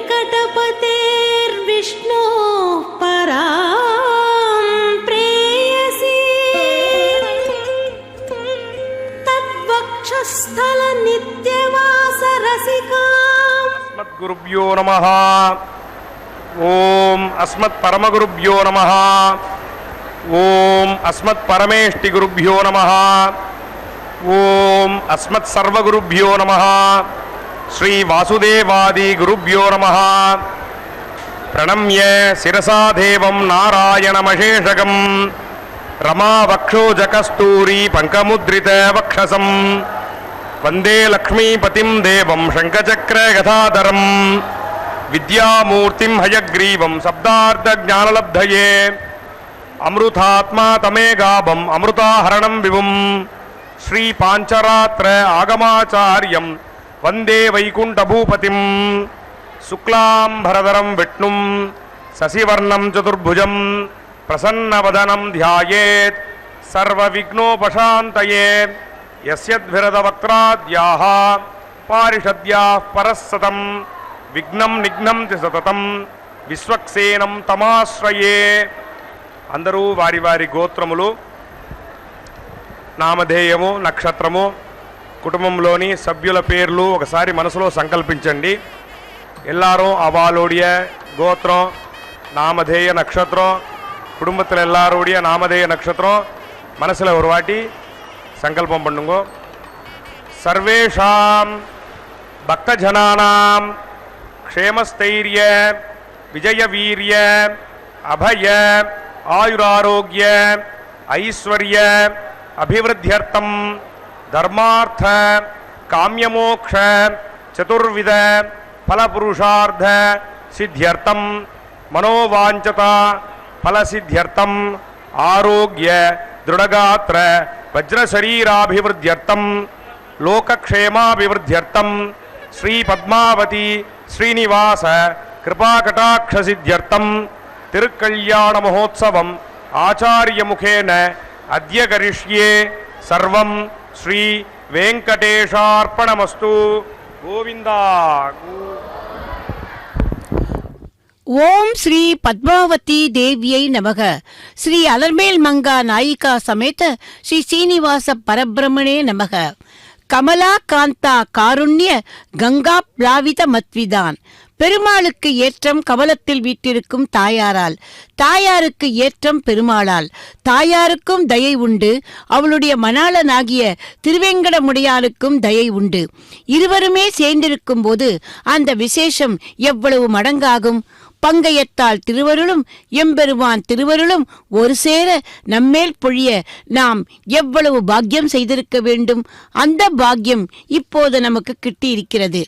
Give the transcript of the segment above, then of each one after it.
वेङ्कटपतेर्विष्णो परां प्रेयसी तद्वक्षस्थलनित्यवासरसिकाम् अस्मद्गुरुभ्यो नमः। ओम अस्मत्परमगुरुभ्यो नमः। ओम अस्मत्परमेष्टिगुरुभ्यो नमः। ओम अस्मत्सर्वगुरुभ्यो नमः। श्री वासुदेवादि गुरुभ्यो नमः। प्रणम्य शिरसा देवं नारायणमशेषकं रमावक्षोजकस्तूरी पंकमुद्रित वक्षसं वंदे लक्ष्मीपतिं देवं शंखचक्रगदाधरं विद्यामूर्तिं हयग्रीवं शब्दार्थज्ञानलब्धये अमृतात्मा तमेगाभं अमृताहरणं विभुं श्री पांचरात्र आगमाचार्यं वंदे वैकुंठभूपतिं शुक्लांभरधरं विष्णुं शशिवर्णं चतुर्भुजं प्रसन्नवदनं ध्यायेत् सर्वविघ्नोपशान्तये यस्यद्भिरदवक्त्राद्याः पारिषद्याः परस्सतं विघ्नं निघ्नं च सततं विश्वक्सेनं तमाश्रये। अंदरू वारी वारी गोत्रमुलु నామధేయము నక్షత్రము కుటుంబంలోని సభ్యుల పేర్లు ఒకసారి మనసులో సంకల్పించండి. எல்லாரும் அவளுடைய கோத்திரம் நாமதேய நட்சத்திரம் குடும்பத்தில் எல்லாருடைய நாமதேய நட்சத்திரம் மனசில் ஒரு வாட்டி சங்கல்பம் பண்ணுங்க. சர்வேஷாம் பக்தஜனானாம் க்ஷேமஸ்தைரிய விஜயவீரிய அபய ஆயுராரோக்கிய ஐஸ்வர்ய अभिवृद्ध्यर्थं धर्मार्थ काम्यमोक्ष चतुर्विध फलपुरुषार्थ सिद्ध्यर्थं मनोवांछता फलसिद्ध्यर्थं आरोग्य दृढ़गात्र वज्रशरीराभिवृद्ध्यर्थं लोकक्षेमाभिवृद्ध्यर्थं श्री पद्मावती श्रीनिवास कृपाकटाक्षसिद्ध्यर्थं तिरुकल्याण महोत्सवम् आचार्यमुखेन अद्य करिष्ये सर्वं श्री वेंकटेशार्पणमस्तु गोविंदा। ओम श्री पद्मावती देव्यै नमः। श्री अलर्मेल मंगा नायिका समेत श्री श्रीनिवास परब्रह्मणे नमः। कमला कांता कारुण्य गंगा प्लावित मत्विदान பெருமாளுக்கு ஏற்றம் கமலத்தில் வீட்டிருக்கும் தாயாரால், தாயாருக்கு ஏற்றம் பெருமாளால். தாயாருக்கும் தயை உண்டு, அவளுடைய மணாளனாகிய திருவேங்கடமுடையானுக்கும் தயை உண்டு. இருவருமே சேர்ந்திருக்கும் போது அந்த விசேஷம் எவ்வளவு மடங்காகும். பங்கையத்தால் திருவருளும் எம்பெருமான் திருவருளும் ஒரு சேர நம்மேல் பொழிய நாம் எவ்வளவு பாக்கியம் செய்திருக்க வேண்டும். அந்த பாக்கியம் இப்போது நமக்கு கிட்டியிருக்கிறது.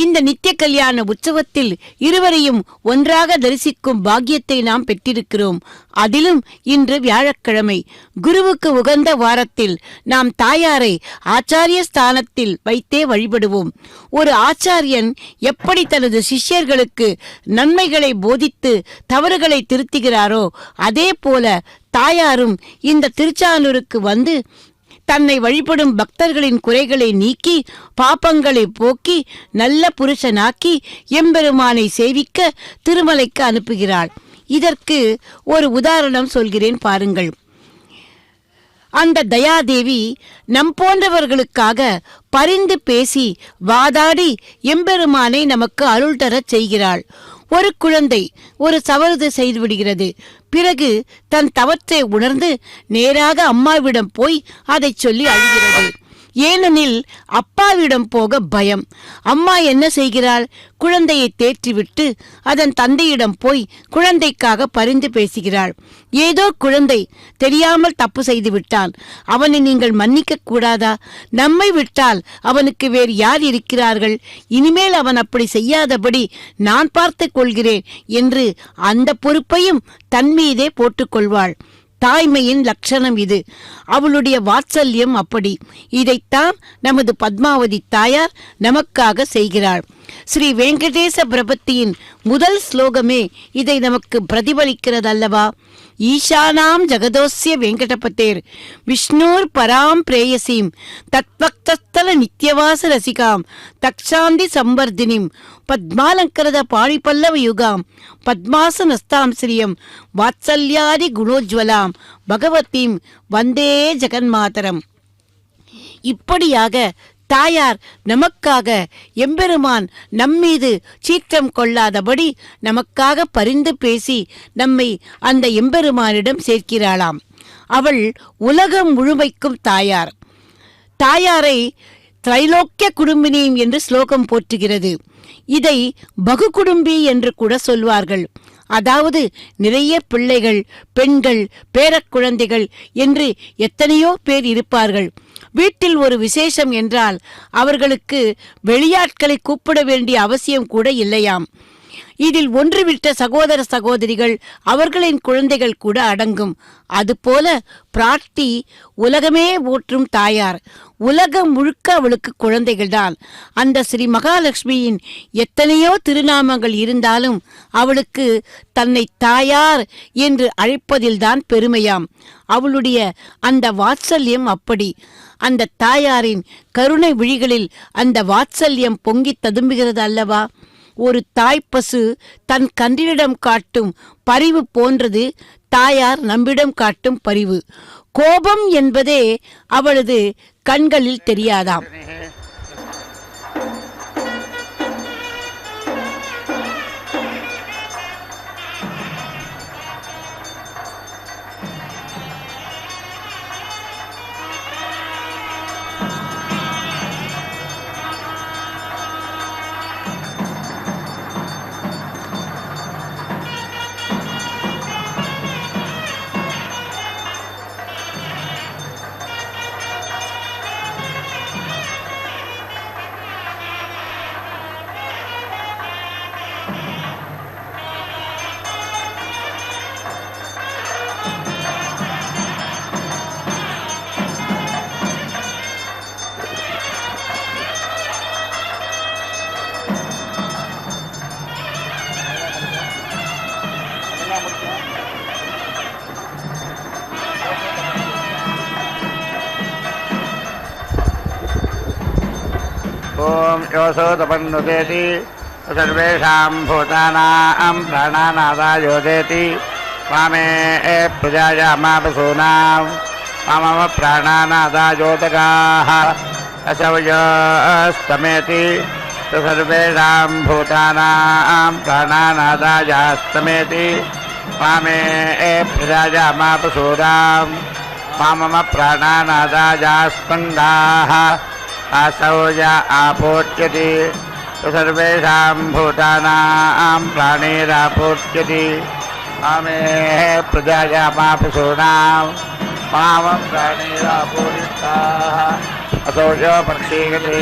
இந்த நித்திய கல்யாண உற்சவத்தில் இருவரையும் ஒன்றாக தரிசிக்கும் பாக்கியத்தை நாம் பெற்றிருக்கிறோம். அதிலும் இன்று வியாழக்கிழமை, குருவுக்கு உகந்த வாரத்தில் நாம் தாயாரை ஆச்சாரிய ஸ்தானத்தில் வைத்தே வழிபடுவோம். ஒரு ஆச்சாரியன் எப்படி தனது சிஷ்யர்களுக்கு நன்மைகளை போதித்து தவறுகளை திருத்துகிறாரோ அதே போல தாயாரும் இந்த திருச்சானூருக்கு வந்து தன்னை வழிபடும் பக்தர்களின் குறைகளை நீக்கி பாப்பங்களை போக்கி நல்ல புருஷனாக்கி எம்பெருமானை சேவிக்க திருமலைக்கு அனுப்புகிறாள். இதற்கு ஒரு உதாரணம் சொல்கிறேன் பாருங்கள். அந்த தயாதேவி நம் போன்றவர்களுக்காக பரிந்து பேசி வாதாடி எம்பெருமானை நமக்கு அருள் தரச் செய்கிறாள். ஒரு குழந்தை ஒரு தவறு செய்து விடுகிறது. பிறகு தன் தவற்றை உணர்ந்து நேராக அம்மாவிடம் போய் அதை சொல்லி அழுகிறது. ஏனெனில் அப்பாவிடம் போக பயம். அம்மா என்ன செய்கிறாள்? குழந்தையை தேற்றிவிட்டு அதன் தந்தையிடம் போய் குழந்தைக்காக பரிந்து பேசுகிறாள். ஏதோ குழந்தை தெரியாமல் தப்பு செய்து விட்டான், அவனை நீங்கள் மன்னிக்க கூடாதா? நம்மை விட்டால் அவனுக்கு வேறு யார் இருக்கிறார்கள்? இனிமேல் அவன் அப்படி செய்யாதபடி நான் பார்த்து கொள்கிறேன் என்று அந்த பொறுப்பையும் தன் மீதே போட்டுக்கொள்வாள். தாய்மையின் லட்சணம் இது. அவளுடைய வாத்சல்யம் அப்படி. இதைத்தான் நமது பத்மாவதி தாயார் நமக்காக செய்கிறாள். ஸ்ரீ வெங்கடேச பிரபத்தியின் முதல் ஸ்லோகமே இதை நமக்கு பிரதிபலிக்கிறதல்லவா? ஈசானாம் ஜகதோஸ்ய வெங்கடபதேர் விஷ்ணூர் பராம் பிரேயசீம் தத்பக்தஸ்தல நித்யவாச ரசிகாம் தக்ஷாந்தி சம்பர்தினிம் ಪದ್ಮಾಲಂಕರದ ಪಾಣಿಪಲ್ಲವ ಯುಗಾಂ ಪದ್ಮಾಸನಸ್ತಾಂ ಶ್ರಿಯಂ ವಾತ್ಸಲ್ಯಾದಿ குணோஜ்வலாம் பகவதீம் வந்தே ஜெகன்மாதரம். இப்படியாக தாயார் நமக்காக எம்பெருமான் நம்மீது சீற்றம் கொள்ளாதபடி நமக்காக பரிந்து பேசி நம்மை அந்த எம்பெருமானிடம் சேர்க்கிறாளாம். அவள் உலகம் முழுமைக்கும் தாயார். தாயாரை திரைலோக்கிய குடும்பினியும் என்று ஸ்லோகம் போற்றுகிறது. இதை பகு குடும்பி என்று கூட சொல்வார்கள். அதாவது நிறைய பிள்ளைகள், பெண்கள், பேரக்குழந்தைகள் என்று எத்தனையோ பேர் இருப்பார்கள். வீட்டில் ஒரு விசேஷம் என்றால் அவர்களுக்கு வெளியாட்களை கூப்பிட வேண்டிய அவசியம் கூட இல்லையாம். இதில் ஒன்றுவிட்ட சகோதர சகோதரிகள், அவர்களின் குழந்தைகள் கூட அடங்கும். அதுபோல பிராட்டி உலகமே போற்றும் தாயார். உலகம் முழுக்க அவளுக்கு குழந்தைகள்தான். அந்த ஸ்ரீ மகாலட்சுமியின் எத்தனையோ திருநாமங்கள் இருந்தாலும் அவளுக்கு தன்னை தாயார் என்று அழைப்பதில்தான் பெருமையாம். அவளுடைய அந்த வாத்சல்யம் அப்படி. அந்த தாயாரின் கருணை விழிகளில் அந்த வாத்சல்யம் பொங்கி ததும்புகிறது அல்லவா? ஒரு தாய்ப்பசு தன் கன்றினிடம் காட்டும் பரிவு போன்றது தாயார் நம்மிடம் காட்டும் பரிவு. கோபம் என்பதே அவளது கண்களில் தெரியாதாம். ओम योऽसो तपन्नुतेति सर्वेषां भूतानां प्राणानादायोदेति वामे प्रजायामापसूनां वामम प्राणानादायोदकाः असवयस्तमेति सर्वेषां भूतानां प्राणानादायास्तमेति वामे प्रजायामापसूनां वामम प्राणानादायास्पन्दाः असौज आपोच्यति सर्वेषां भूतानां प्राणैरापोच्यति मामे प्रजायामापसूनां मामं प्राणैरापोदिताः असौज पक्षीयते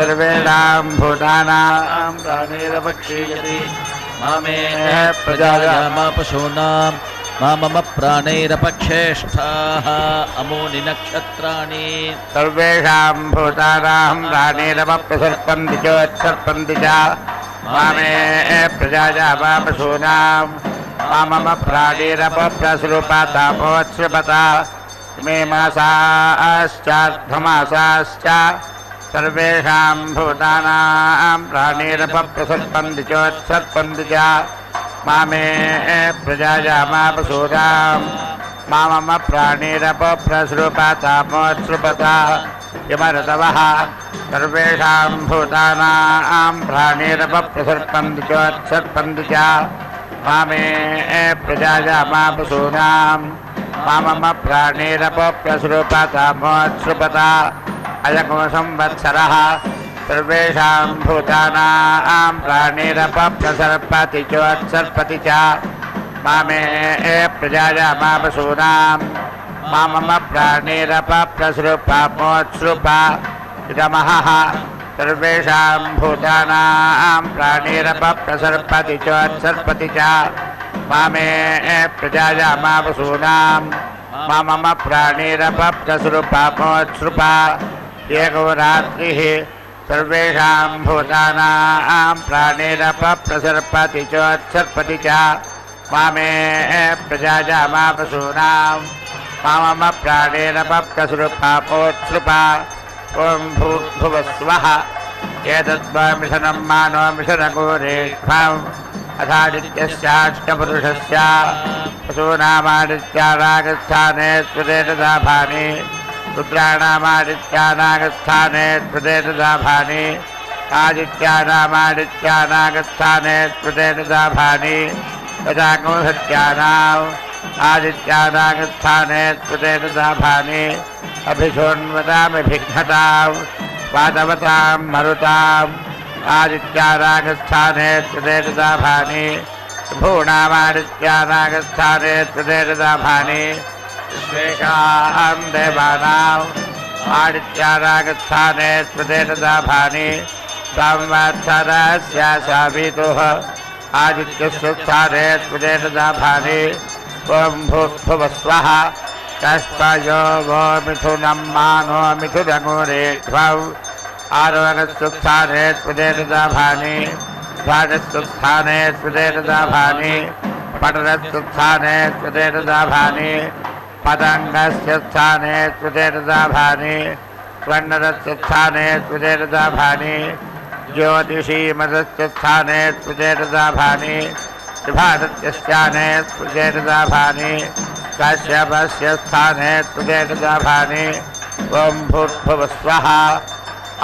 सर्वेषां भूतानां प्राणैरपक्षीयते मामे प्रजायामापशूनां मम प्राणैरपक्षेष्ठाः अमूनि नक्षत्राणि सर्वेषां भूतानां प्राणैरपसर्पन्ति च सर्पन्ति च मामे प्रजायामापशूनां मम प्राणैरपप्रसृपतापोत्सृपता मे मासाश्चार्धमासाश्च सर्वेषां भूतानां प्राणैरपप्रसर्पन्ति च सर्पन्ति च मामे प्रजायामापसूनां मम प्राणैरपप्रसृपतापोत्सृपता यमऋतवः सर्वेषां भूतानां प्राणैरपप्रसर्पन्ति च सर्पन्ति च मामे प्रजायामापसूनां मम प्राणैरपप्रसृपतापोत्सृपता अयको संवत्सरः सर्वेषां भूतानां प्राणैरपप्रसर्पति चोत्सर्पति च मामे प्रजायामापसूनां मम प्राणैरपप्रसृपापोत्सृपा इदमहः सर्वेषां भूतानां प्राणैरपप्रसर्पति चोत्सर्पति च मामे प्रजायामापसूनां मम प्राणैरपप्रसृपापोत्सृपा एको रात्रिः सर्वेषां भूतानां प्राणैरपप्रसर्पति चोत्सर्पति च मामे प्रजायामापसूनां मम प्राणैरपप्रसृपापोत्सृपा ॐ भूर्भुवः स्वः एतद्मिथुनं मानो मिथुनगोरेष्ठम् अथादित्यस्याष्टपुरुषस्य वसूनामादित्यानागस्थाने स्मृतेन दाभानि रुद्राणामादित्यानागस्थाने स्मृतेन दाभानि आदित्यानामादित्यानागस्थाने स्मृतेन दाभानि तथा गोहत्यानाम् आदित्यानागस्थाने स्मृतेन दाभानि अभिषोन्वतामि भिघ्नताम् वादवतां मरुताम् आदित्यानागस्थाने स्मृतेन दाभानि भूणामादित्यानागस्थाने स्मृतेन दाभानि विश्वेषां देवानाम् आदित्यानागस्थाने स्मृतेन दाभानि संवत्सरस्य सावितुः आदित्यस्य स्थाने स्मृतेन दाभानि ॐ भूर्भुवस्वः कस्पयो वो मिथुनं मानो मिथुनगोरेष्ठम् आरोहणस्य स्थाने स्मृतेन दाभानि ध्वानस्य स्थाने स्मृतेन दाभानि पठनस्य स्थाने स्मृतेन दाभानि पतङ्गस्य स्थाने स्मृतेन दाभानि स्वर्णरस्य स्थाने स्मृतेन दाभानि ज्योतिषीमतस्य स्थाने स्मृतेन दाभानि विभातस्य स्थाने स्मृतेन दाभानि कश्यपस्य स्थाने स्मृतेन दाभानि ॐ भूर्भुवस्वः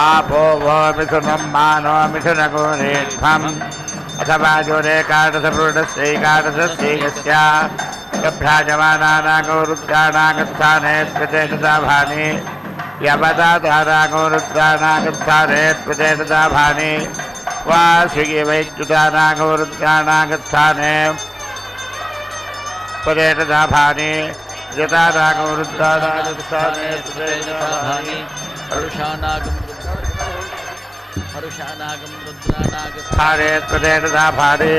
आपो वो मिथुनं मानो मिथुनगोरेष्ठम् अथवा जोरेकादशपूर्णस्यैकादशस्यैकस्य भ्राजमानानागो रुद्राणागस्थाने स्मृतेन दाभानि यवदाधारागो रुद्राणागस्थाने स्मृतेन दाभानि वार्षिके वैद्युतानागो रुद्राणागस्थाने स्मृतेन दाभानि यतानागो रुद्राणागस्थाने स्मृतेन दाभानि हरुषानागं रुद्रानागस्थाने स्थाने स्मृतेन दाभानि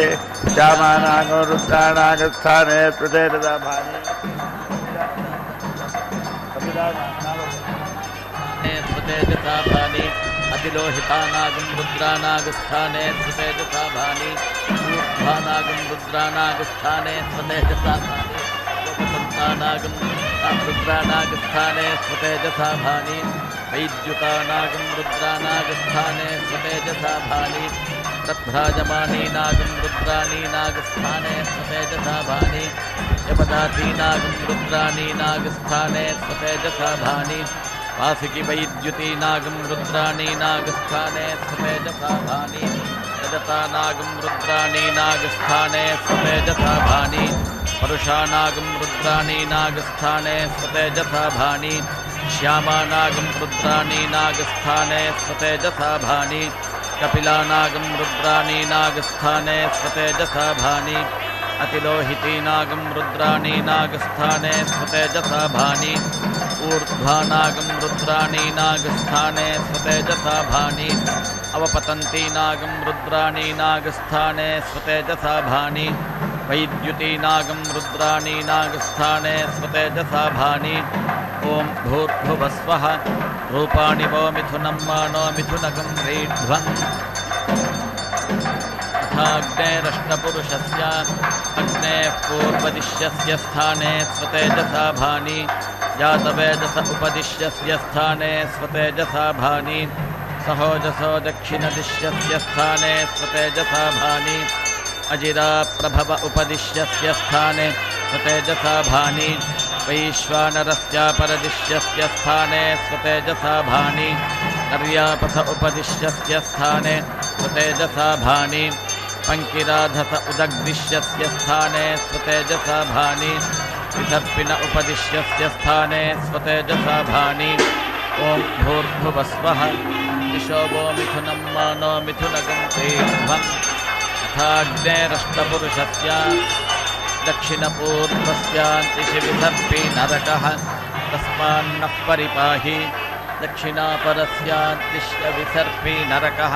श्यामानागो रुद्राणागस्थाने स्मृतेन दाभानि स्मृतेजसाभानि अतिलोहितानागं रुद्रानागस्थाने स्मृतेजसाभानि ऊर्ध्वानागं रुद्रानागस्थाने स्मृतेजसाभानि उपसन्तानागं रुद्रानागस्थाने स्मृतेजसाभानि वैद्युतानागं रुद्रानागस्थाने स्मृतेजसाभानि तद्भ्राजमानीनागं रुद्राणीनागस्थाने स्मृतेजसाभानि यपदातीनागं रुद्राणीनागस्थाने स्मृतेजसाभानि वासिकी वैद्युतीनागं रुद्राणीनागस्थाने स्मृतेजसाभानि रजतानागं रुद्राणीनागस्थाने स्मृतेजसाभानि परुषानागं रुद्राणीनागस्थाने स्मृतेजसाभानि श्यामानागं रुद्राणीनागस्थाने स्मृतेजसाभानि कपिलानागं रुद्राणीनागस्थाने स्मृतेजसाभानि अतिलोहितीनागं रुद्राणीनागस्थाने स्मृतेजसाभानि ऊर्ध्वानागं रुद्राणीनागस्थाने स्मृतेजसाभानि अवपतन्तीनागं रुद्राणीनागस्थाने स्मृतेजसाभानि वैद्युतीनागं रुद्राणीनागस्थाने स्मृतेजसाभानि ॐ भूर्भुवस्वः रूपाणि वो मिथुनं मानो मिथुनगं रीढ्वम् अग्नेरष्टपुरुषस्य अग्नेः पूर्वदिश्यस्य स्थाने स्वतेजसाभानि जातवेदस उपदिश्यस्य स्थाने स्वतेजसाभानि सहोजसो दक्षिणदिश्यस्य स्थाने स्वतेजसाभानि अजिराप्रभव उपदिश्यस्य स्थाने स्वतेजसाभानि वैश्वानरस्यापरदिश्यस्य स्थाने स्वतेजसाभानि नर्यापथ उपदिश्यस्य स्थाने स्वतेजसाभानि पङ्किराधस उदग्दिश्यस्य स्थाने स्वतेजसाभानि विसर्पिन उपदिश्यस्य स्थाने स्वतेजसाभानि ॐ भूर्भुवस्वः दिशो वो मिथुनं मानो मिथुनगं तीर्थम् अथाग्नेरष्टपुरुषस्य दक्षिणपूर्वस्यान्तिशि विसर्पि नरकः तस्मान्नः परिपाहि दक्षिणापरस्यान्तिश्च विसर्पि नरकः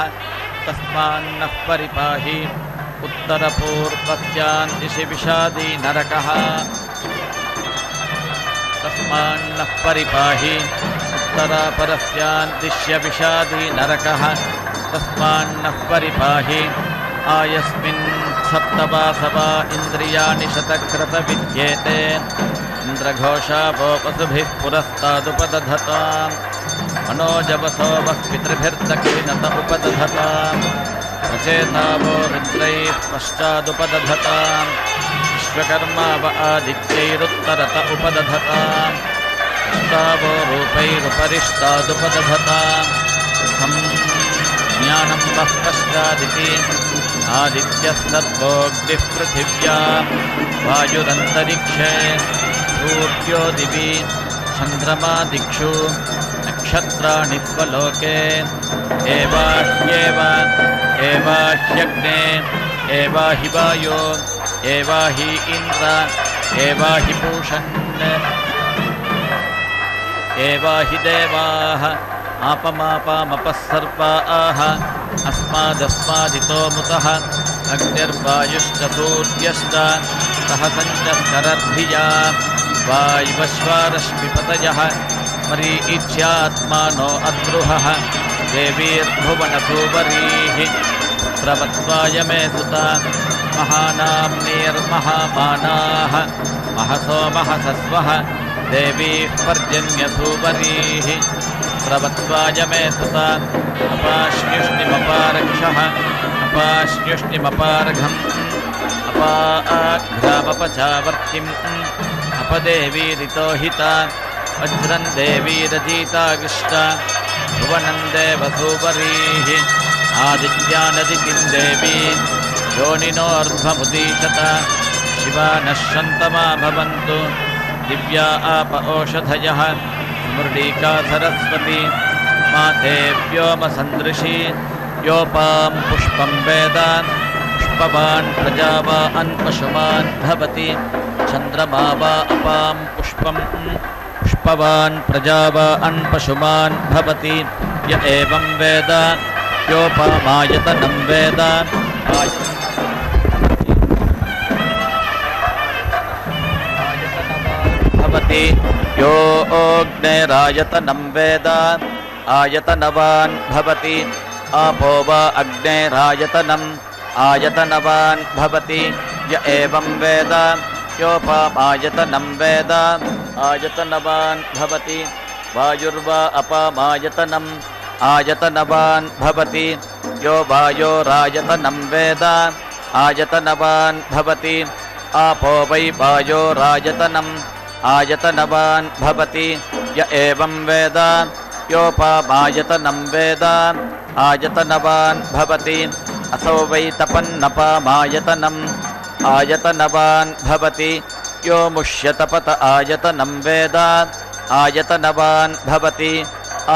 तस्मान्नः परिपाहि उत्तरपूर्वस्यान्तिशि विषादि नरकः तस्मान्नः परिपाहि उत्तरापरस्यान्तिश्य विषादि नरकः तस्मान्नः परिपाहि आयस्मिन् सप्तवासवा इन्द्रियाणि शतक्रतविद्येते इन्द्रघोषावो पशुभिः पुरस्तादुपदधताम् मनोजवसो वः पितृभिर्दक्षिणत उपदधताम् प्रचेतावो रुद्रैः पश्चादुपदधताम् विश्वकर्मा व आदित्यैरुत्तरत उपदधताम् अष्टावो रूपैरुपरिष्टादुपदधताम् ज्ञानं वः पश्चादिति आदित्यस्तद्वोऽग्निः पृथिव्या वायुरन्तरिक्षे सूर्यो दिवि चन्द्रमा दिक्षु नक्षत्राणि स्वलोके एवाह्यग्ने एवाहि वायो एवाहि इन्द्र एवाहि पूषन् एवाहि देवाः आपमापामपः सर्वाः अस्मादस्मादितो मुतः अग्निर्वायुश्च सूर्यश्च सहसञ्चरर्धिया वायुवश्वारश्मिपतयः मरीच्यात्मानो अद्रुहः देवीर्भुवनसूवरीः प्रवत्वाय मे सुता महानाम्नीर्महामानाः महसो महसस्वः देवीः पर्जन्यसूवरीः प्रवत्वाय मे सुता अपाश्न्युष्णिमपारक्षः अपाश्न्युष्णिमपार्घम् अपाघ्रामपचावर्तिम् अपदेवीरितो हिता वज्रं देवीरजीतागिष्टा भुवनं देवसूवरीः आदित्यानदितिं देवी योनिनोर्ध्वमुदीशत शिवा नश्यन्तमा भवन्तु दिव्या आप ओषधयः स्मृडीका सरस्वती माते व्योमसन्दृशी योपां पुष्पं वेद पुष्पवान् प्रजावान् पशुमान् भवति चन्द्रमा वा अपां पुष्पं पुष्पवान् प्रजावान् पशुमान् भवति य एवं वेद योपामायतनं वेद भवति यो अग्नेरायतनं वेद आयतनवान् भवति आपो वा अग्नेरायतनम् आयतनवान् भवति य एवं वेद योपामायतनं वेद आयतनवान् भवति वायुर्वा अपामायतनम् आयतनवान् भवति यो वायोरायतनं वेद आयतनवान् भवति आपो वै वायोरायतनम् आयतनवान् भवति य एवं वेद योपामायतनं वेद आयतनवान् भवति असौ वै तपन्नपामायतनम् आयतनवान् भवति यो मुष्यतपत आयतनं वेद आयतनवान् भवति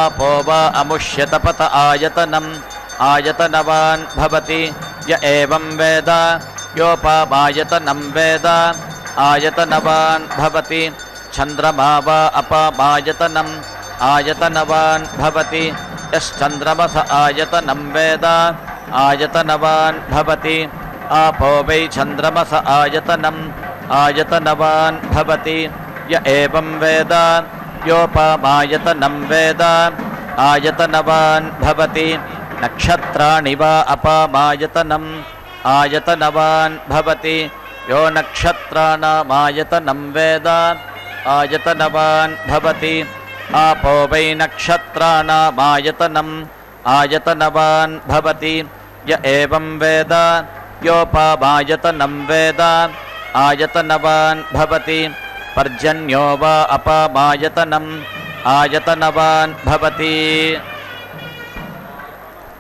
आपो वा अमुष्यतपत आयतनम् आयतनवान् भवति य एवं वेद योपामायतनं वेद आयतनवान् भवति चन्द्रमा वा अपामायतनम् आयतनवान् भवति यश्चन्द्रमस आयतनं वेद आयतनवान् भवति आपो वै चन्द्रमस आयतनम् आयतनवान् भवति य एवं वेद योपामायतनं वेद आयतनवान् भवति नक्षत्राणि वा अपामायतनम् आयतनवान् भवति यो नक्षत्राणामायतनं वेद आयतनवान् भवति आपो वै नक्षत्राणामायतनम् आयतनवान् भवति य एवं वेद योपामायतनं वेद आयतनवान् भवति पर्जन्यो वा अपामायतनम् आयतनवान् भवति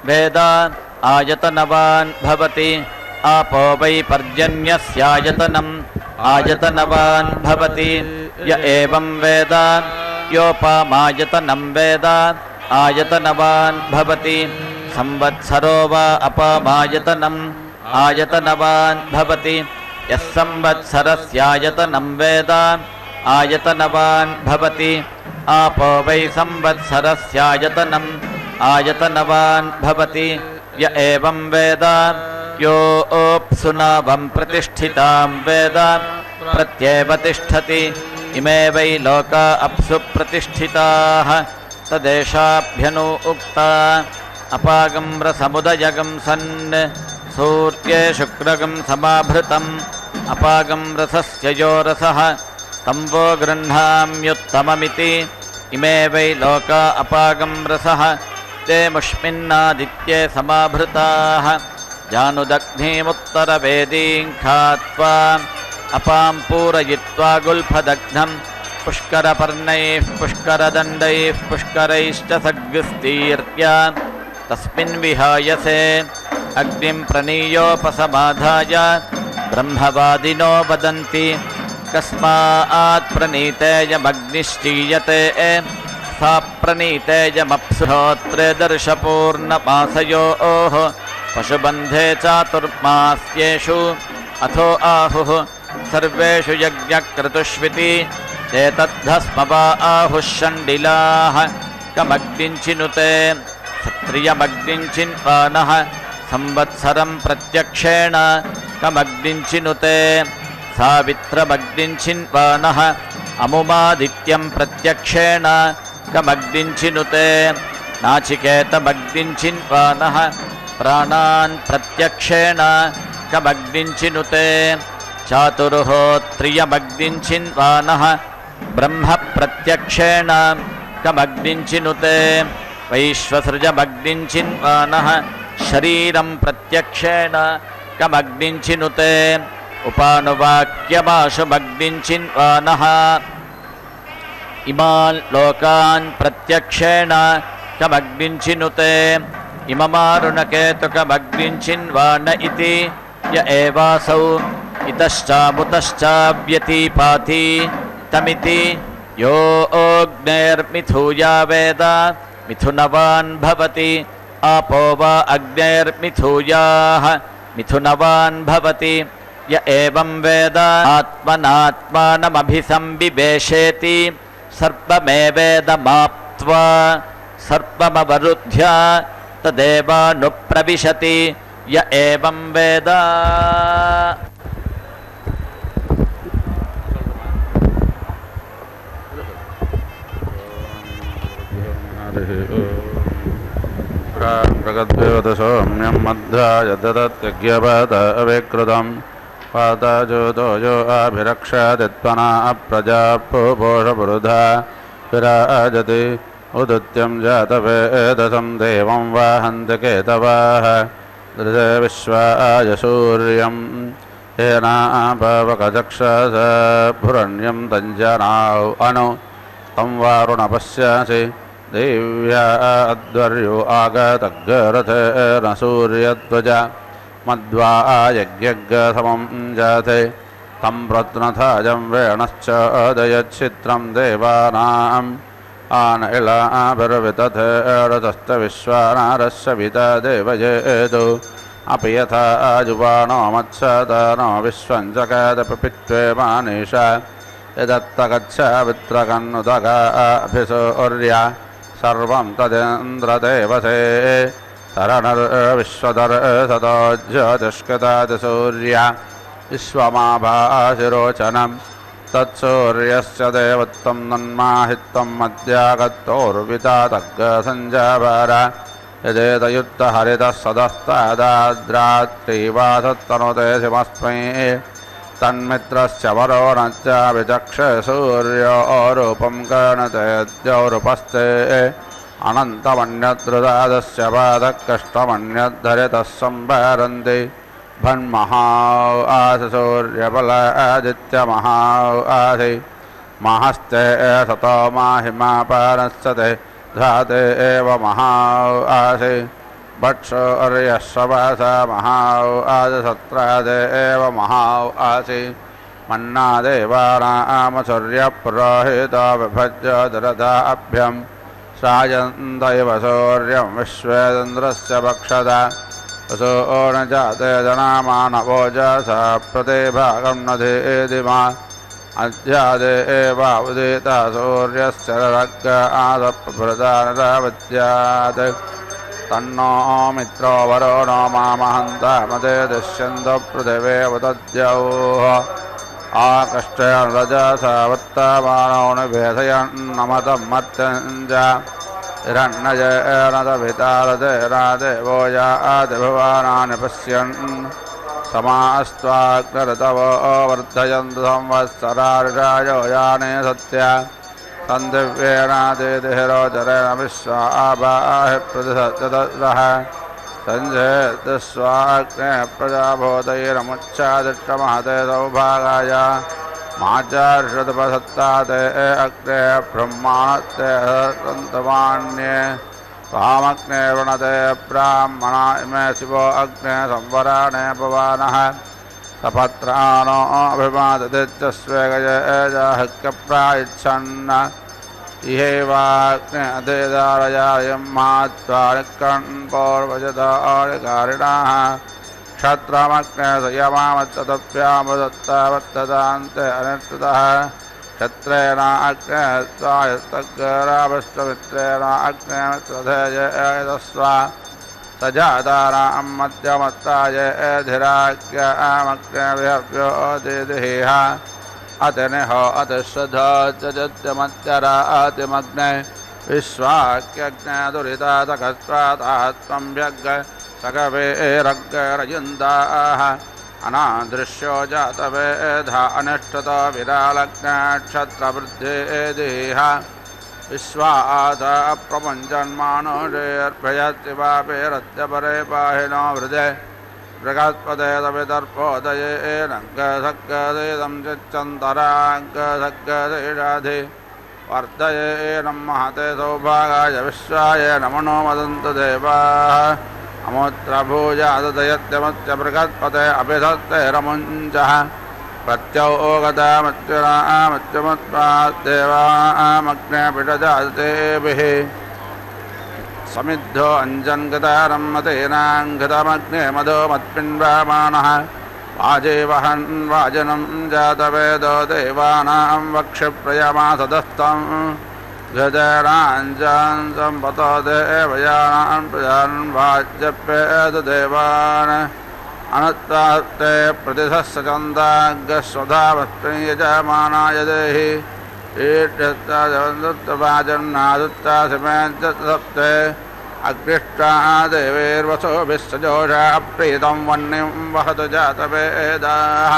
वेद आयतनवान् भवति आपो वै पर्जन्यस्यायतनम् आयतनवान् भवति य एवं वेद योपामायतनं वेद आयतनवान् भवति संवत्सरो वा अपामायतनम् आयतनवान् भवति यः संवत्सरस्यायतनं वेद आयतनवान् भवति आपो वै संवत्सरस्यायतनम् आयतनवान् भवति य एवं वेद यो ओप्सुनावं प्रतिष्ठितां वेद प्रत्येव तिष्ठति इमे वै लोका अप्सु प्रतिष्ठिताः तदेशाभ्यनु उक्ता अपागं रसमुदयगं सन् सूर्ये शुक्रगं समाभृतम् अपागं रसस्य यो रसः तं वो गृह्णाम्युत्तममिति इमे वै लोका अपागं रसः ते मुष्मिन्नादित्ये समाभृताः जानुदग्निमुत्तरवेदीं खात्वा अपां पूरयित्वा गुल्फदग्धं पुष्करपर्णैः पुष्करदण्डैः पुष्करैश्च सग्विस्तीर्य तस्मिन् विहायसे अग्निं प्रणीयोपसमाधाय ब्रह्मवादिनो वदन्ति कस्मात् प्रणीतेयमग्निश्चीयते सा प्रणीतेयमप्सुहोत्रे दर्शपूर्णमासयोः पशुबन्धे चातुर्मास्येषु अथो आहुः सर्वेषु यज्ञक्रतुष्विति एतद्धस्मवा आहुः षण्डिलाः कमग्निञ्चिनुते क्षत्रियमग्निञ्चिन्वानः संवत्सरं प्रत्यक्षेण कमग्निञ्चिनुते सावित्रमग्निञ्चिन्वानः अमुमादित्यं प्रत्यक्षेण कमग्निञ्चिनुते नाचिकेतमग्निञ्चिन्वानः प्राणान् प्रत्यक्षेण कमग्निञ्चिनुते चातुर्होत्रियमग्निञ्चिन्वानः ब्रह्म प्रत्यक्षेण कमग्निञ्चिनुते वैश्वसृजमग्निञ्चिन्वानः शरीरं प्रत्यक्षेण कमग्निञ्चिनुते उपानुवाक्यमाशुमग्निञ्चिन्वानः इमान् लोकान् प्रत्यक्षेण कमग्निञ्चिनुते इममारुणकेतुकमग्निञ्चिन्वान इति य एवासौ इतश्चामुतश्चाव्यतीपाति तमिति यो अग्नेर्मिथूया वेद मिथुनवान् भवति आपो वा अग्नेर्मिथूयाः मिथुनवान् भवति य एवं वेद आत्मनात्मानमभिसंविवेशेति सर्वमेवेदमाप्त्वा सर्वमवरुध्य तदेवानुप्रविशति य एवं वेद प्रगद्भ्योदशोम्यं मध्याय ददत्यज्ञपात अविकृतं पाताजोतो यो अभिरक्षादित्वना अप्रजापोषपुरुधा विराजति उदित्यं जातवेदसं देवं वाहन्ति केतवाः दृशे विश्वाय सूर्यं येनापवकचक्षस भुरण्यं तञ्जनाौ अनु तं वारुणपश्यासि देव्या अध्वर्यो आगतग्रथेन सूर्यध्वज मध्वा यज्ञगसमं जाते तं प्रत्नथाजं वेणश्च अदयच्छित्रं देवानाम् आन इलाभिर्वितथेरतश्च विश्वानारस्य पिता देवजेतु अपि यथा आजुबाणो मत्सदनो विश्वं जगदपित्वे मानिषा यदत्तगच्छावित्रकन्नुदगाभिसूर्या सर्वं तदेन्द्रदेवसे तरणर्विश्वदर्शतो ज्योतिष्कृतादिसूर्या विश्वमाभाशिरोचनं तत्सूर्यस्य देवत्वं नन्माहित्वं मध्यागतोर्वितातग्गसञ्जावर यदेतयुक्तहरितः सदस्तादाद्रात्रिवासत्तनुते शिमस्मै तन्मित्रस्य वरोणश्च विचक्षे सूर्यो रूपं कर्णतेद्यौरुपस्ते अनन्तमन्यद्रुदादस्य पादकष्टमन्यद्धरितः संवरन्ति भन्महाौ आसि सूर्यबलादित्यमहाौ आसि महस्ते सतो माहिमापानस्य ते धाते एव महाौ आसि वत्सोर्यश्रवासा महाौ आसि सत्रादे एव महाौ आसि मन्नादेवानामसूर्यपुरोहितो विभज्य दरदाभ्यं सायन्त इव सूर्यं विश्वेन्द्रस्य भक्षता वसो न जाते जनामानवोजसा प्रतिभागं न धेदिमा अध्यादे एवावुदिता सूर्यस्य रग्ग आदप्रभृतानरावत्यात् तन्नो मित्रो वरुणो मामहन्तामते दृश्यन्तो पृथिवेव तद्यौः आकष्टयनरजसा वर्तमानो निभेदयन्नमतं मर्त्यञ्च हिरण्यजेनदभितारदेनादेवो यादिभुवनानि पश्यन् समास्त्वाग्निर्तवो वर्धयन्तु संवत्सरार्षायो याने सत्या तन्दिव्येनादिधिरोचरेण विश्वा आबाहि प्रतिसत्यतः सञ्जयस्वाग्ने प्रजाभूतैरमुच्चादिष्टमहते सौभागाय माचार्षदुपसत्ताते अग्ने ब्रह्माणते सन्तमान्ये स्वामग्ने वृणते ब्राह्मणा इमे शिवो अग्ने संवराणे पवानः सपत्राणो अभिमाददित्यस्वेगजाहक्यप्रायच्छन्न इहेवाग्ने अधेदारयायं मात्वानिकण्पोर्वजदारिकारिणः क्षत्रमग्ने संयमामत्तदप्यामदत्तावत्तदान्ते अनिष्टतः क्षत्रेण अग्ने स्वायस्तग्रावष्टमित्रेण अग्ने मित्रधेयस्वा सजातारां मध्यमत्ताय धिराज्ञामग्ने विहव्यो दिदिह अतिनिहो अतिश्रद्धो जजत्यमत्यरातिमग्ने विश्वाक्यग्ने दुरितातकस्वातात्मं व्यग् सकवेरग्रयुन्दाः अनादृश्यो जातवेधा अनिष्ठतो विरालग्नक्षत्रवृद्धिः विश्वात प्रपञ्चन्मानुषेर्भयत्तिवापेरत्यपरे पाहिनो वृदे बृहस्पते तविदर्पोदयेनङ्गसग्गदेदं चिच्चन्तराङ्गसग्गदेशाधि वर्धयेनं महते सौभागाय विश्वाय नमो वदन्तु देवाः अमुत्रभूजादयत्यमत्य बृहस्पते अभिधत्तेरमुञ्चः प्रत्योगतामत्युरामत्युमत्पादेवामग्ने पिडजातेभिः समिद्धो अञ्जन्गतारं मतेनाङ्गतमग्ने मधो मत्पिण्वामानः वाजेवहन् वाजनं जातवेदो देवानां वक्षप्रयमासदस्तं गजराञ्जान् सम्पतो देवयानान् प्रजान् वाज्यपेददेवान् अनत्तास्ते प्रतिसस्यचन्दाग्रस्वधावस्मै यजमानाय देहि ईड्यत्ताजन्नादुत्तासिमेञ्चसप्ते अग्निष्टा देवेर्वसोभिस्सजोषा प्रीतं वह्निं वहतु जातवेदाः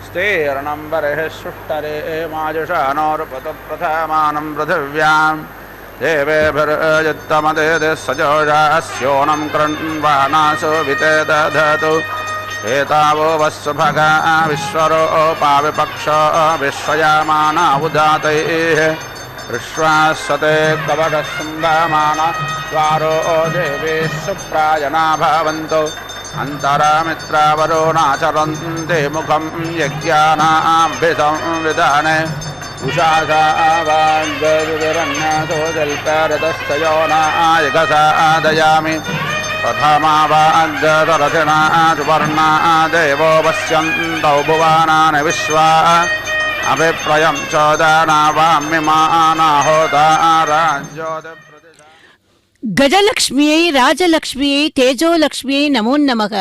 स्तीर्णं बर्हिः सुष्टरे माजुषानोरुपतु प्रथमानं पृथिव्यां देवेभिर्युत्तमदेतिः सजोषा स्योनं कृण्वानासो विते दधतु एतावो वस्सुभगा विश्वरोपाविपक्षो विश्वयामाना उदातैः विश्वासते कवचसुन्दामान द्वारो देवी सुप्रायणा भवन्तु अन्तरामित्रावरोणाचरन्ते मुखं यज्ञानाभिसंविधाने उषासा वाग्गरुरन्नासो जल्परतश्चयोनायकसादयामि प्रथमा वाग्गरथिना सुवर्णा देवो पश्यन्तौ भुवानानि विश्वा अभिप्रयं चोदना वाम्यमानाहोता राज्योतिप्रतिशा ಗಜಲಕ್ಷ್ಮಿಯೈ ರಾಜಲಕ್ಷ್ಮಿಯೈ ತೇಜೋಲಕ್ಷ್ಮಿಯೈ ನಮೋ ನಮಃ.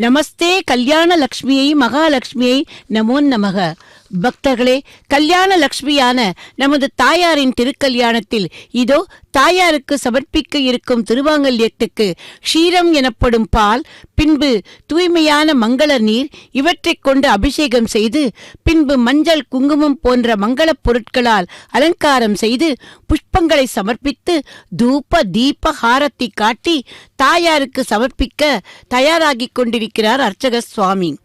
ನಮಸ್ತೆ ಕಲ್ಯಾಣ ಲಕ್ಷ್ಮಿಯೈ மகாலட்சுமியை நமோ நமக. பக்தர்களே, கல்யாண லக்ஷ்மியான நமது தாயாரின் திருக்கல்யாணத்தில் இதோ தாயாருக்கு சமர்ப்பிக்க இருக்கும் திருவாங்கல்யத்துக்கு க்ஷீரம் எனப்படும் பால், பின்பு தூய்மையான மங்கள நீர் இவற்றைக் கொண்டு அபிஷேகம் செய்து, பின்பு மஞ்சள் குங்குமம் போன்ற மங்களப் பொருட்களால் அலங்காரம் செய்து புஷ்பங்களை சமர்ப்பித்து தூப தீப ஹாரத்தி காட்டி தாயாருக்கு சமர்ப்பிக்க தயாராகிக் கொண்டிருக்கிறார் அர்ச்சக சுவாமி.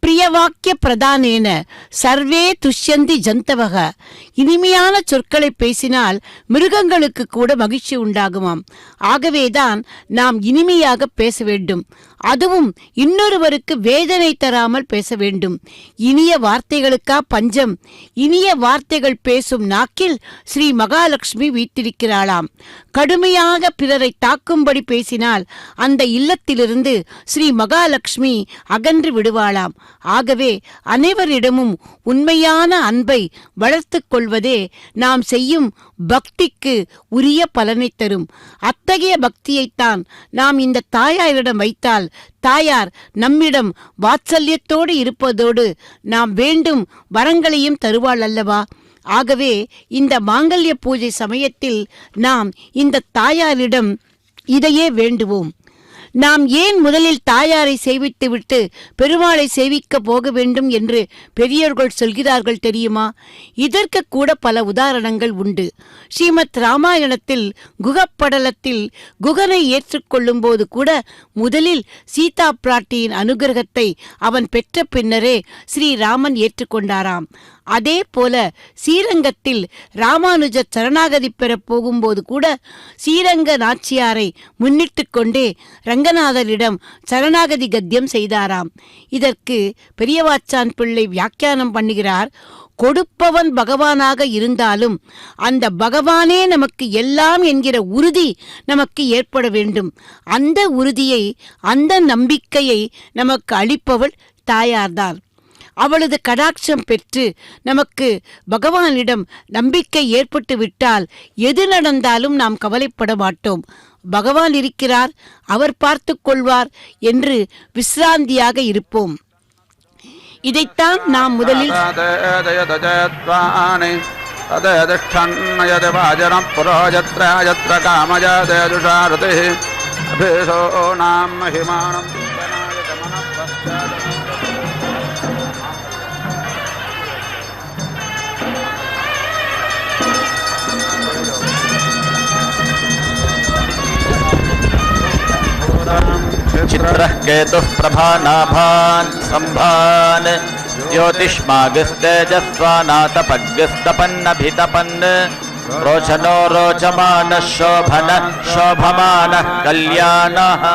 பிரியவாக்கிய பிரதானேன சர்வே துஷ்யந்தி ஜந்தவக. இனிமையான சொற்களை பேசினால் மிருகங்களுக்கு கூட மகிழ்ச்சி உண்டாகுமாம். ஆகவேதான் நாம் இனிமையாக பேச வேண்டும். அதுவும் இன்னொருவருக்கு வேதனை தராமல் பேச வேண்டும். இனிய வார்த்தைகளுக்கா பஞ்சம்? இனிய வார்த்தைகள் பேசும் நாக்கில் ஸ்ரீ மகாலட்சுமி வீற்றிருக்கிறாளாம். கடுமையாக பிறரை தாக்கும்படி பேசினால் அந்த இல்லத்திலிருந்து ஸ்ரீ மகாலட்சுமி அகன்று விடுவாளாம். ஆகவே அனைவரிடமும் உண்மையான அன்பை வளர்த்து கொள்வதே நாம் செய்யும் பக்திக்கு உரிய பலனை தரும். அத்தகைய பக்தியைத்தான் நாம் இந்த தாயாரிடம் வைத்தால் தாயார் நம்மிடம் வாத்சல்யத்தோடு இருப்பதோடு நாம் வேண்டும் வரங்களையும் தருவாள் அல்லவா? ஆகவே இந்த மாங்கல்ய பூஜை சமயத்தில் நாம் இந்த தாயாரிடம் இதையே வேண்டுவோம். நாம் ஏன் முதலில் தாயாரை சேவித்துவிட்டு பெருமாளை சேவிக்க போக வேண்டும் என்று பெரியோர்கள் சொல்கிறார்கள் தெரியுமா? இதற்கு கூட பல உதாரணங்கள் உண்டு. ஸ்ரீமத் ராமாயணத்தில் குகப்படலத்தில் குகனை ஏற்றுக்கொள்ளும் போது கூட முதலில் சீதா பிராட்டியின் அனுகிரகத்தை அவன் பெற்ற பின்னரே ஸ்ரீராமன் ஏற்றுக்கொண்டாராம். அதே போல ஸ்ரீரங்கத்தில் ராமானுஜ சரணாகதி பெறப் போகும்போது கூட ஸ்ரீரங்க நாச்சியாரை முன்னிட்டு கொண்டே ரங்கநாதரிடம் சரணாகதி கத்தியம் செய்தாராம். இதற்கு பெரியவாச்சான் பிள்ளை வியாக்கியானம் பண்ணுகிறார். கொடுப்பவன் பகவானாக இருந்தாலும் அந்த பகவானே நமக்கு எல்லாம் என்கிற உறுதி நமக்கு ஏற்பட வேண்டும். அந்த உறுதியை, அந்த நம்பிக்கையை நமக்கு அளிப்பவள் தாயார்தான். அவளது கடாட்சம் பெற்று நமக்கு பகவானிடம் நம்பிக்கை ஏற்பட்டு விட்டால் எது நடந்தாலும் நாம் கவலைப்பட மாட்டோம். பகவான் இருக்கிறார், அவர் பார்த்து கொள்வார் என்று விசிராந்தியாக இருப்போம். இதைத்தான் நாம் முதலில் चित्रः केतुः प्रभानाभान् सम्भान् ज्योतिष्मागस्तेजस्वानातपग्स्तपन्नभितपन् रोचनो रोचमानः शोभनः शोभमानः कल्याणः.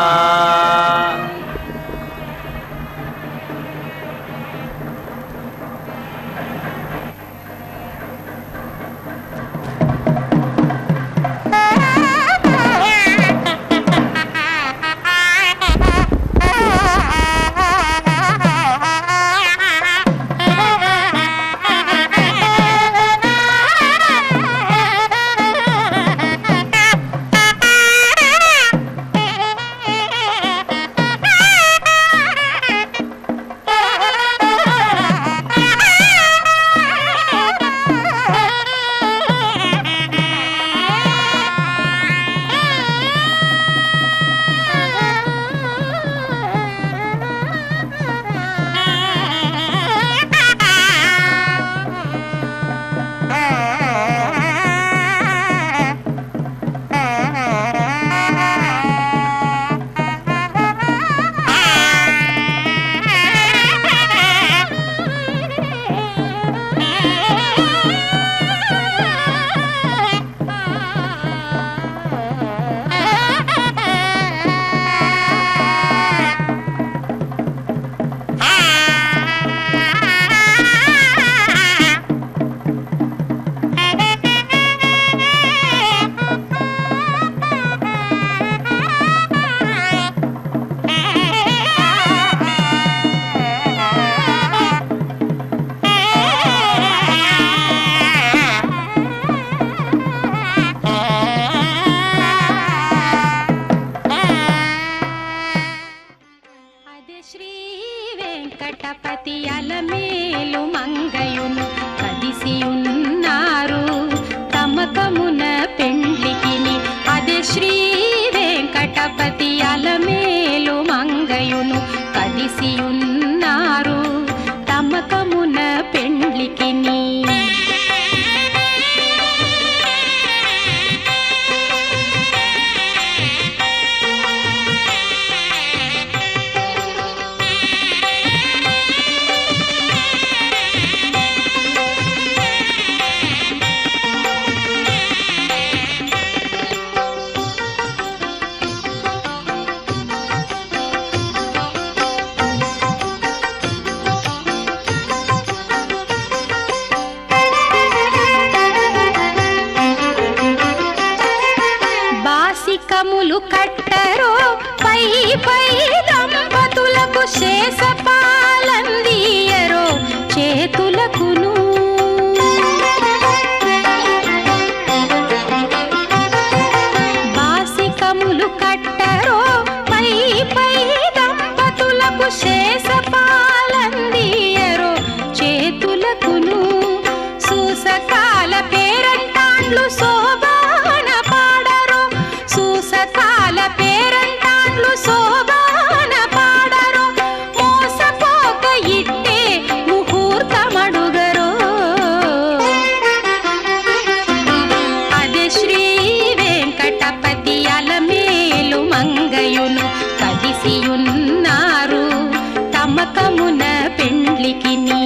పలికిని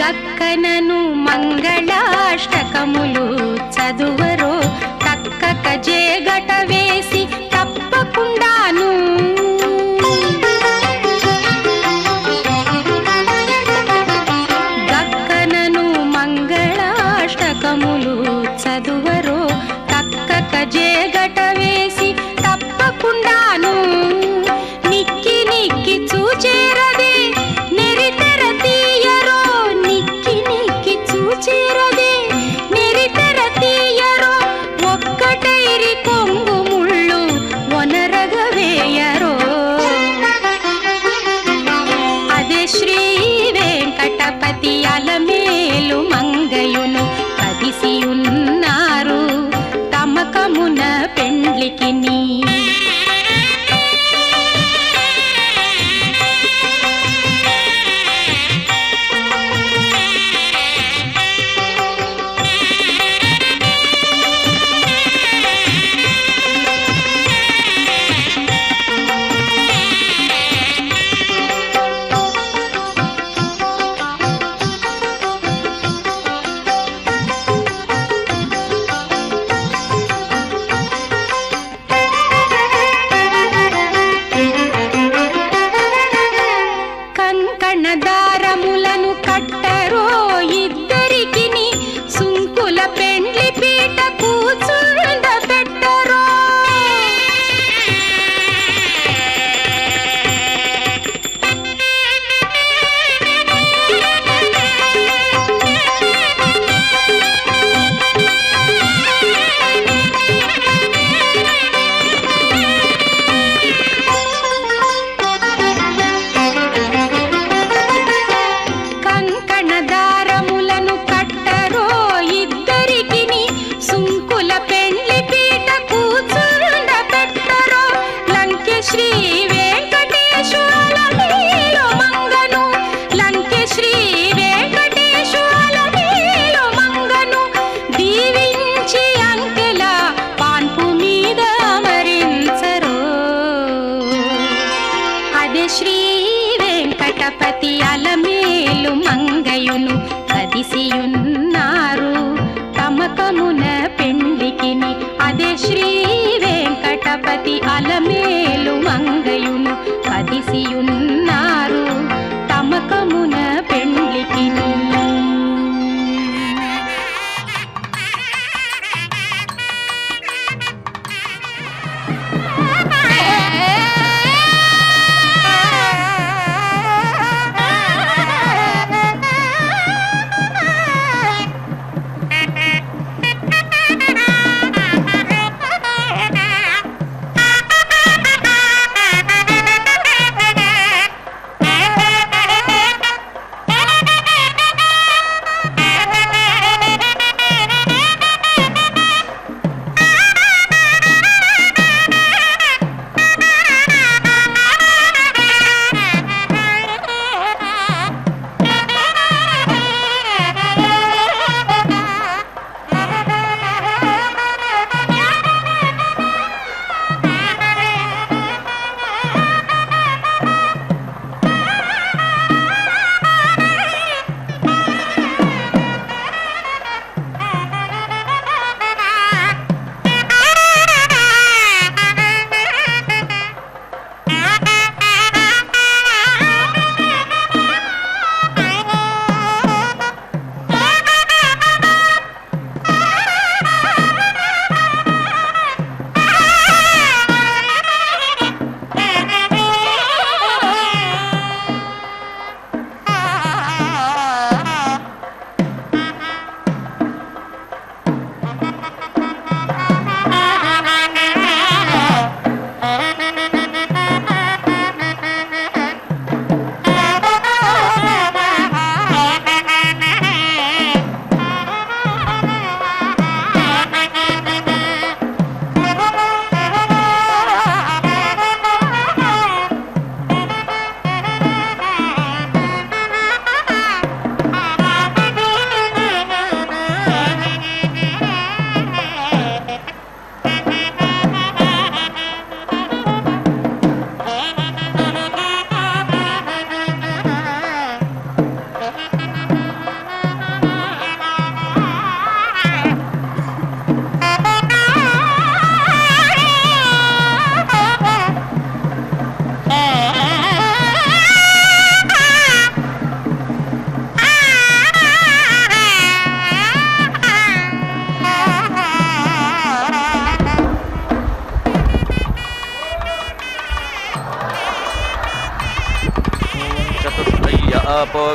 గక్కనను మంగళాష్టకములు చదువరో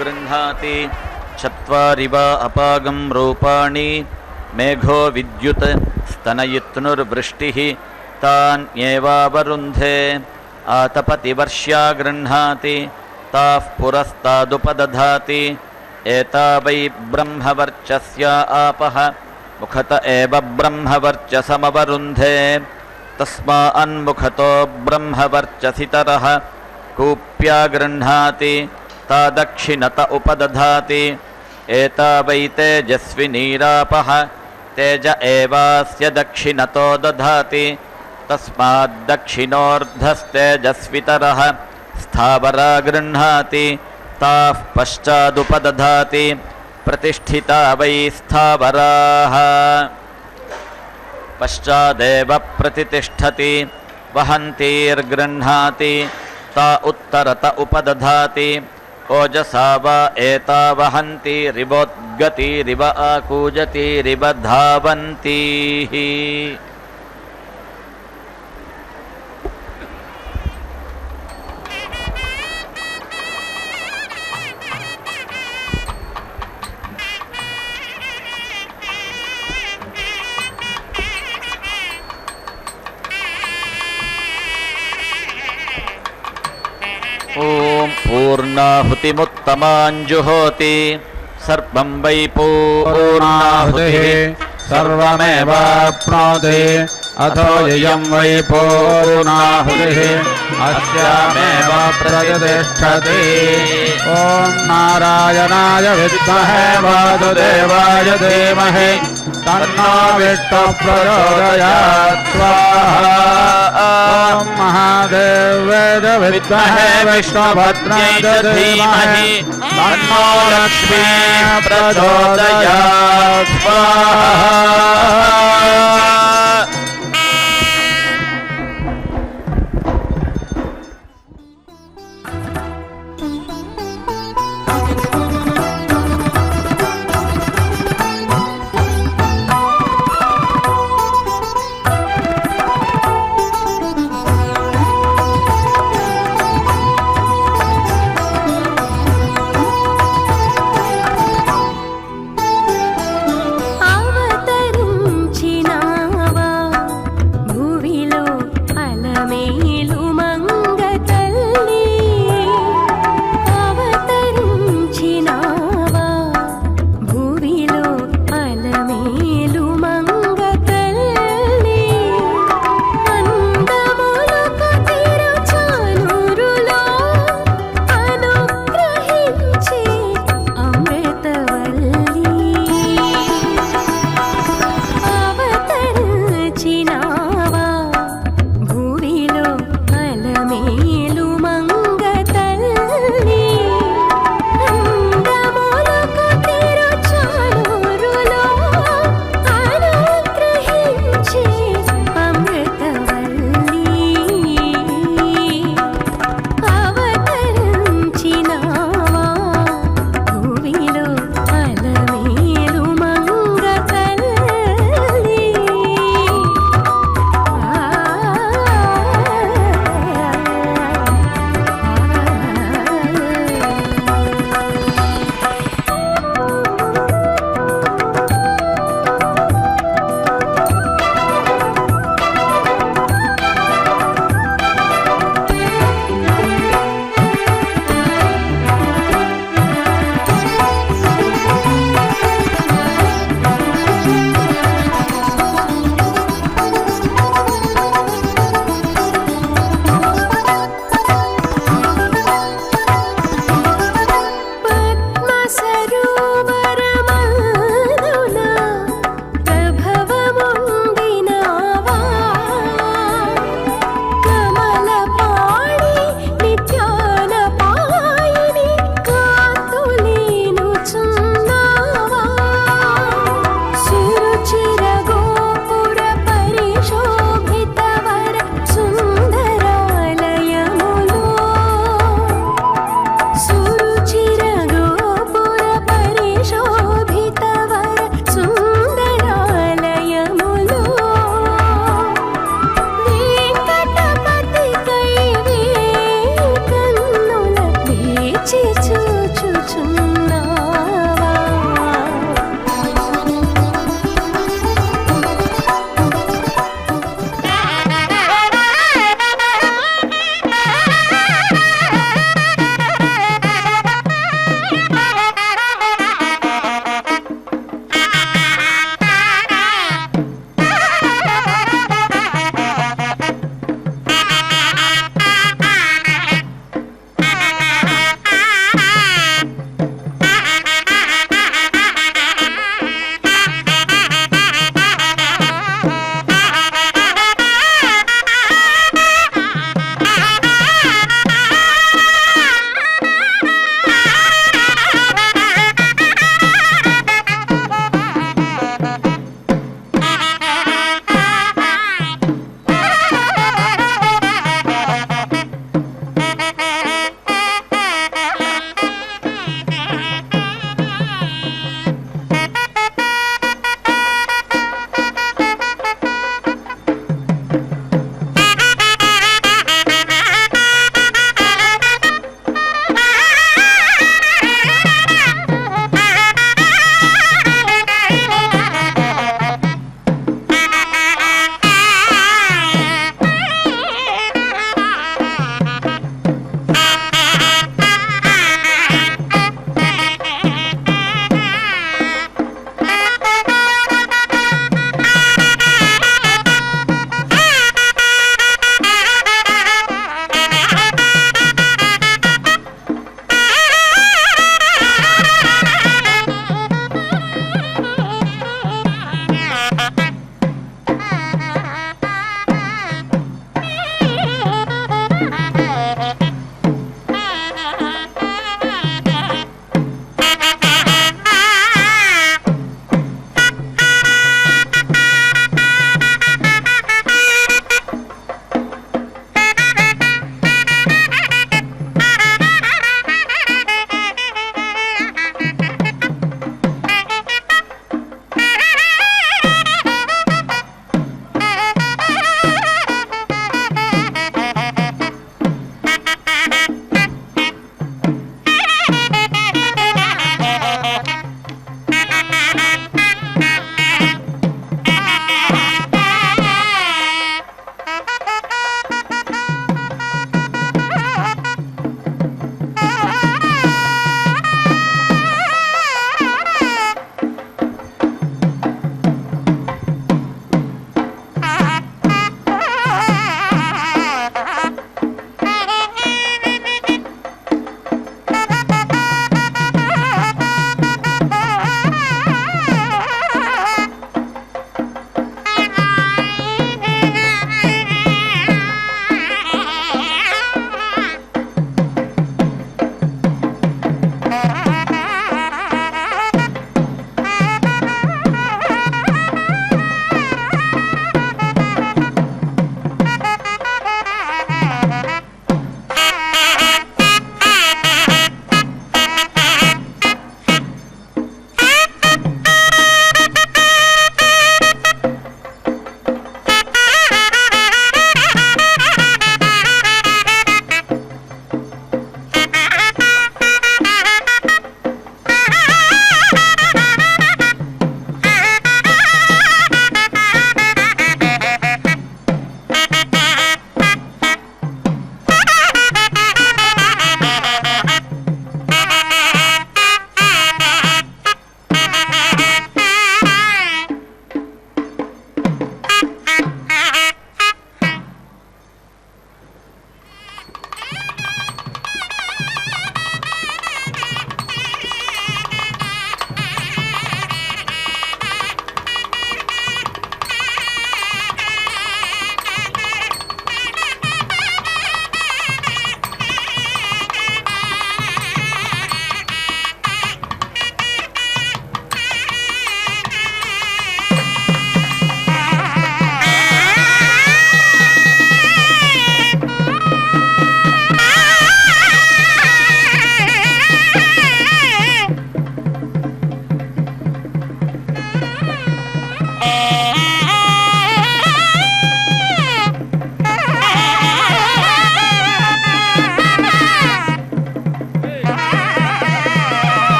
गृह्णाति चत्वारि वा अपागं रूपाणि मेघो विद्युत् स्तनयित्नुर्वृष्टिः तान्येवावरुन्धे आतपतिवर्ष्या गृह्णाति ताः पुरस्तादुपदधाति एता वै ब्रह्मवर्चस्य आपः मुखत एव ब्रह्मवर्चसमवरुन्धे तस्मान्मुखतो ब्रह्मवर्चसितरः कूप्या गृह्णाति ता दक्षिणत उपदधाति एता वै तेजस्विनीरापः तेज एवास्य दक्षिणतो दधाति तस्माद्दक्षिणोर्धस्तेजस्वितरः स्थावरा गृह्णाति ताः पश्चादुपदधाति प्रतिष्ठिता वै स्थावराः पश्चादेव प्रतिष्ठति वहन्तीर्गृह्णाति ता उत्तरत उपदधाति ओजसा वा एता वहन्तीरिवोद्गतिरिव आकूजतीरिव धावन्तीः ॐ पूर्णाहुतिमुत्तमाञ्जुहोति सर्वं वै पूर्णाहुतिः सर्वमेवाप्नोति अथो इयं वै पूर्णाहुतिः अस्यामेव प्रतिष्ठति ॐ नारायणाय विद्महे वासुदेवाय धीमहि तन्नो विष्णुः प्रचोदयात् स्वाहा ॐ महादेवाय विद्महे विष्णुभद्राय धीमहि तन्नो लक्ष्मी प्रचोदयात् स्वाहा అవతరించిన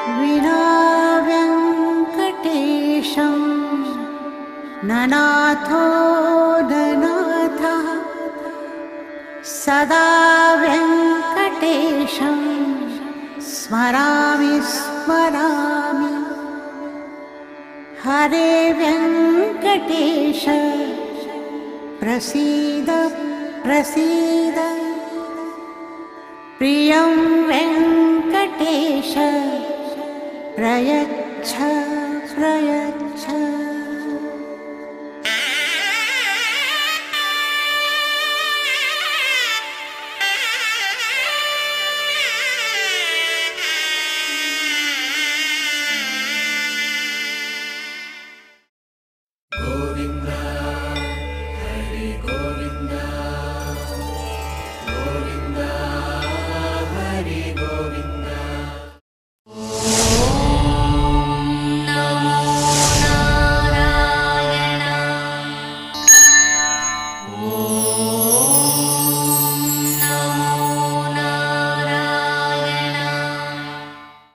विना वेङ्कटेशं ननाथो ननाथः सदा वेङ्कटेशं स्मरामि स्मरामि हरे वेङ्कटेश प्रसीद प्रसीद प्रियं वेङ्कटेश प्रयच्छ प्रयच्छ